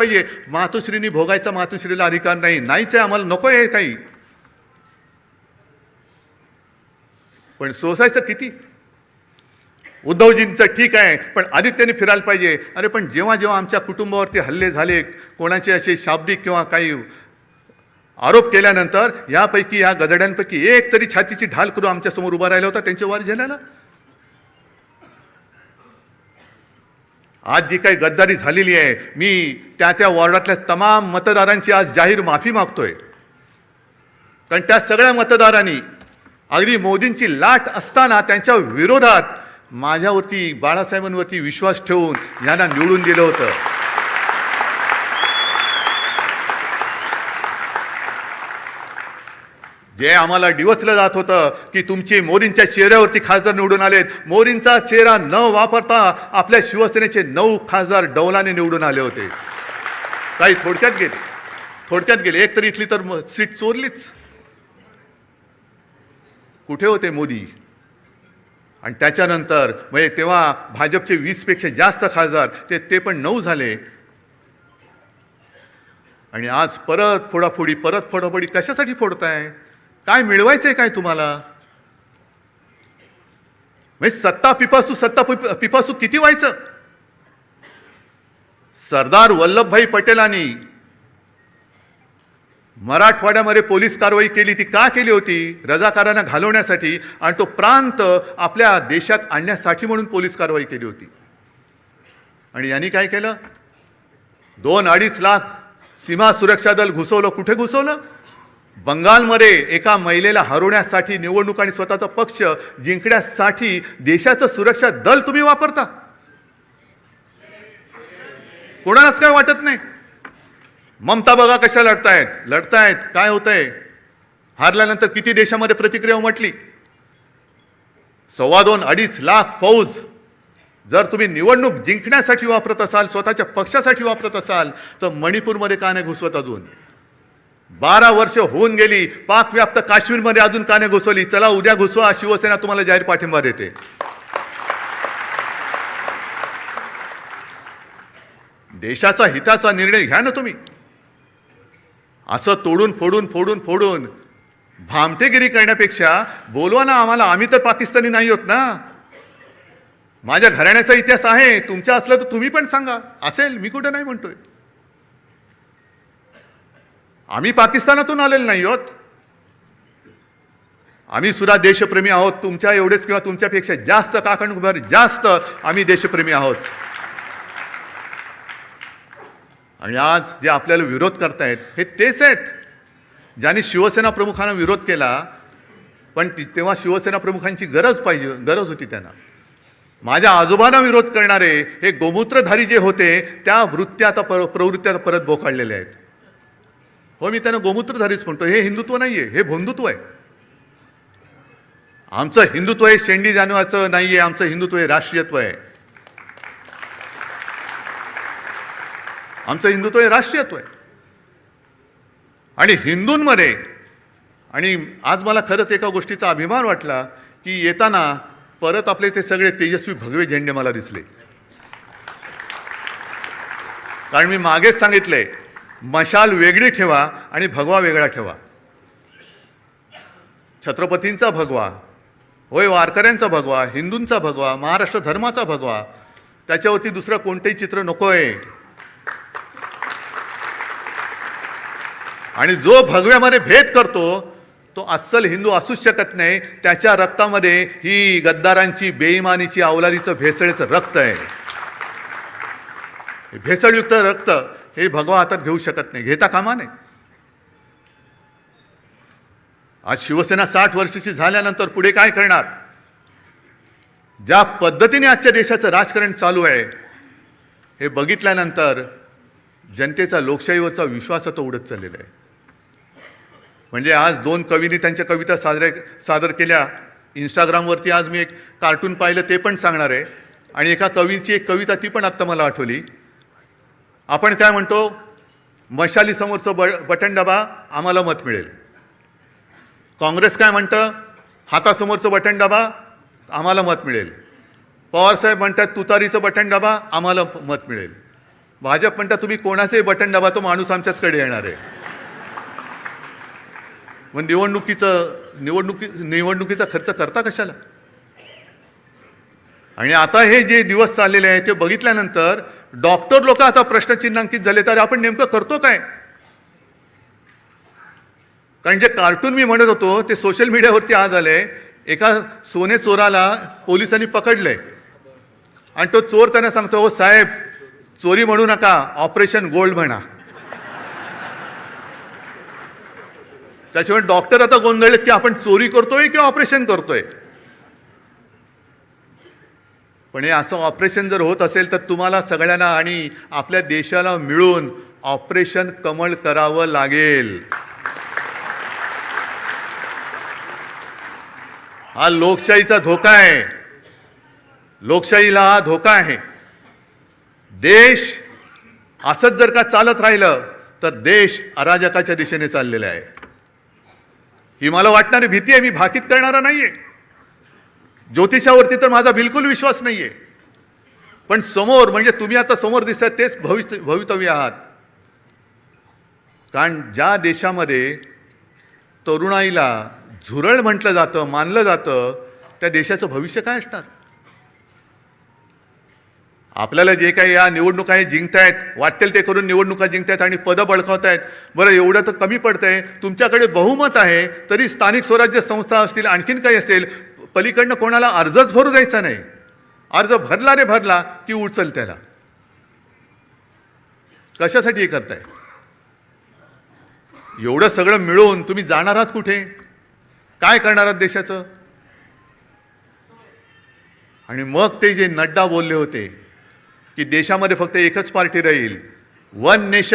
पाहिजे. मातोश्रीनी भोगायचा मातोश्रीला अधिकार नाही, नाहीच आहे, आम्हाला नको आहे काही. पण सोसायचं किती? उद्धवजींचं ठीक आहे, पण आदित्यने फिरायला पाहिजे. अरे पण जेव्हा जेव्हा आमच्या कुटुंबावरती हल्ले झाले, कोणाचे असे शाब्दिक किंवा काही आरोप केल्यानंतर यापैकी या गदड्यांपैकी एक तरी छातीची ढाल करून आमच्या समोर उभा राहिला होता त्यांच्या वार झाल्याला. आज जी काही गद्दारी झालेली आहे, मी त्या वॉर्डातल्या तमाम मतदारांची आज जाहीर माफी मागतोय. कारण त्या सगळ्या मतदारांनी अगदी मोदींची लाट असताना त्यांच्या विरोधात माझ्यावरती, बाळासाहेबांवरती विश्वास ठेवून यांना निवडून दिलं होतं. जे आम्हाला डिवचलं जात होतं की तुमची मोदींच्या चेहऱ्यावरती खासदार निवडून आलेत, मोदींचा चेहरा न वापरता आपल्या शिवसेनेचे 9 खासदार डौलाने निवडून आले होते. काही थोडक्यात गेले. एक तरी इथली तर सीट चोरलीच. कुठे होते मोदी? आणि त्याच्यानंतर म्हणजे तेव्हा भाजपचे 20 पेक्षा जास्त खासदार ते पण 9 झाले. आणि आज परत फोडाफोडी कशासाठी फोडताय? काय मिळवायचंय काय तुम्हाला? म्हणजे सत्ता पिपासू किती व्हायचं? सरदार वल्लभभाई पटेलांनी मराठवाड्यामध्ये पोलीस कारवाई केली, ती का केली होती? रजाकारांना घालवण्यासाठी आणि तो प्रांत आपल्या देशात आणण्यासाठी म्हणून पोलीस कारवाई केली होती. आणि यांनी काय केलं? 2-2.5 लाख सीमा सुरक्षा दल घुसवलं. कुठे घुसवलं? बंगालमध्ये एका महिलेला हरवण्यासाठी निवडणूक आणि स्वतःचा पक्ष जिंकण्यासाठी देशाचं सुरक्षा दल तुम्ही वापरता. कोणालाच काय वाटत नाही. ममता बघा कशा लढतायत. काय होतंय? हारल्यानंतर किती देशामध्ये प्रतिक्रिया उमटली. 2.25-2.5 लाख फौज जर तुम्ही निवडणूक जिंकण्यासाठी वापरत असाल, स्वतःच्या पक्षासाठी वापरत असाल, तर मणिपूरमध्ये का नाही घुसवत? अजून 12 वर्ष होऊन गेली. पाकव्याप्त काश्मीरमध्ये अजून का नाही घुसवली? चला उद्या घुसवा, शिवसेना तुम्हाला जाहीर पाठिंबा देते. देशाचा हिताचा निर्णय घ्या ना तुम्ही. असं फोडून भामटेगिरी करण्यापेक्षा बोलवा ना आम्हाला. आम्ही तर पाकिस्तानी नाही होत ना. माझ्या घराण्याचा इतिहास आहे, तुमच्या असलं तर तुम्ही पण सांगा. असेल, मी कुठे नाही म्हणतोय. आम्ही पाकिस्तानातून आलेलो नाही आहोत. आम्ही सुद्धा देशप्रेमी आहोत. तुमच्या एवढेच किंवा तुमच्यापेक्षा जास्त, काकणभर जास्त आम्ही देशप्रेमी आहोत. आणि आज जे आपल्याला विरोध करतायत हे तेच आहेत ज्यांनी शिवसेना प्रमुखांना विरोध केला. पण तेव्हा शिवसेना प्रमुखांची गरज होती त्यांना. माझ्या आजोबांना विरोध करणारे हे गोमूत्रधारी जे होते, त्या प्रवृत्त्या परत बोकाळलेल्या आहेत. हो, मी त्यांना गोमूत्रधारीच म्हणतो. हे हिंदुत्व नाहीये, हे भोंदुत्व आहे. आमचं हिंदुत्व हे शेंडी जाणवाचं नाहीये. आमचं हिंदुत्व हे राष्ट्रीयत्व आहे. आमचं हिंदुत्व हे राष्ट्रीयत्व आहे. आणि हिंदूंमध्ये, आणि आज मला खरंच एका गोष्टीचा अभिमान वाटला की येताना परत आपले ते सगळे तेजस्वी भगवे झेंडे मला दिसले. कारण मी मागेच सांगितलंय, मशाल वेगळी ठेवा आणि भगवा वेगळा ठेवा. छत्रपतींचा भगवा होय, वारकऱ्यांचा भगवा, हिंदूंचा भगवा, महाराष्ट्र धर्माचा भगवा, त्याच्यावरती दुसरं कोणतेही चित्र नकोय. आणि जो भगव्यामध्ये भेद करतो तो अस्सल हिंदू असूच शकत नाही. त्याच्या रक्तामध्ये ही गद्दारांची, बेईमानीची, अवलादीचं, भेसळीचं रक्त आहे. भेसळयुक्त रक्त हे भगवा हातात घेऊ शकत नाही, घेता कामा नये. आज शिवसेना 60 वर्षाची झाल्यानंतर पुढे काय करणार? ज्या पद्धतीने आजच्या देशाचं राजकारण चालू आहे हे बघितल्यानंतर जनतेचा लोकशाहीवरचा विश्वास आता उडत चाललेला आहे. म्हणजे आज 2 कवींनी त्यांच्या कविता सादर केल्या. इंस्टाग्रामवरती आज मी एक कार्टून पाहिलं, ते पण सांगणार आहे. आणि एका कवीची एक कविता ती पण आत्ता मला आठवली. आपण काय म्हणतो? मशालीसमोरचं बटन दाबा, आम्हाला मत मिळेल. काँग्रेस काय म्हणतं? हातासमोरचं बटन दाबा, आम्हाला मत मिळेल. पवारसाहेब म्हणतात तुतारीचं बटन दाबा, आम्हाला मत मिळेल. भाजप म्हणता तुम्ही कोणाचंही बटन दाबा तो माणूस आमच्याचकडे येणार आहे. मग निवडणुकीचा खर्च करता कशाला? आणि आता हे जे दिवस चाललेले आहेत ते बघितल्यानंतर डॉक्टर लोक आता प्रश्नचिन्हांकित झाले, तर आपण नेमकं करतो काय? कारण जे कार्टून मी म्हणत होतो ते सोशल मीडियावरती आज आले. एका सोने चोराला पोलिसांनी पकडलंय आणि तो चोर त्यांना सांगतो, हो साहेब चोरी म्हणू नका, ऑपरेशन गोल्ड म्हणा. त्याशिवाय डॉक्टर आता गोंधळलेत की आपण चोरी करतोय की ऑपरेशन करतोय. पण हे असं ऑपरेशन जर होत असेल तर तुम्हाला सगळ्यांना आणि आपल्या देशाला मिळून ऑपरेशन कमळ करावं लागेल. हा लोकशाहीचा धोका आहे. लोकशाहीला हा धोका आहे. देश असंच जर का चालत राहिलं तर देश अराजकाच्या दिशेने चाललेला आहे. ही मला वाटणारी भीती आहे. मी भाकीत करणारा नाहीये. ज्योतिषावरती तर माझा बिलकुल विश्वास नाहीये. पण समोर म्हणजे तुम्ही आता समोर दिसतात तेच भवितव्य आहात. कारण ज्या देशामध्ये तरुणाईला झुरळ म्हटलं जातं, मानलं जातं, त्या देशाचं भविष्य काय असणार? आपल्याला जे काही या निवडणुका हे जिंकतायत, वाटेल ते करून निवडणुका जिंकतायत आणि पदं बळकावतायत. बरं एवढं तर कमी पडतंय, तुमच्याकडे बहुमत आहे तरी स्थानिक स्वराज्य संस्था असतील, आणखीन काही असेल, पलीकडनं कोणाला अर्जच भरू द्यायचा नाही. अर्ज भरला रे भरला की उचल त्याला. कशासाठी हे करताय? एवढं सगळं मिळून तुम्ही जाणार आहात कुठे? काय करणार आहात देशाचं? आणि मग ते जे नड्डा बोलले होते की देशामध्ये फक्त एकच पार्टी राहील, वन नेशन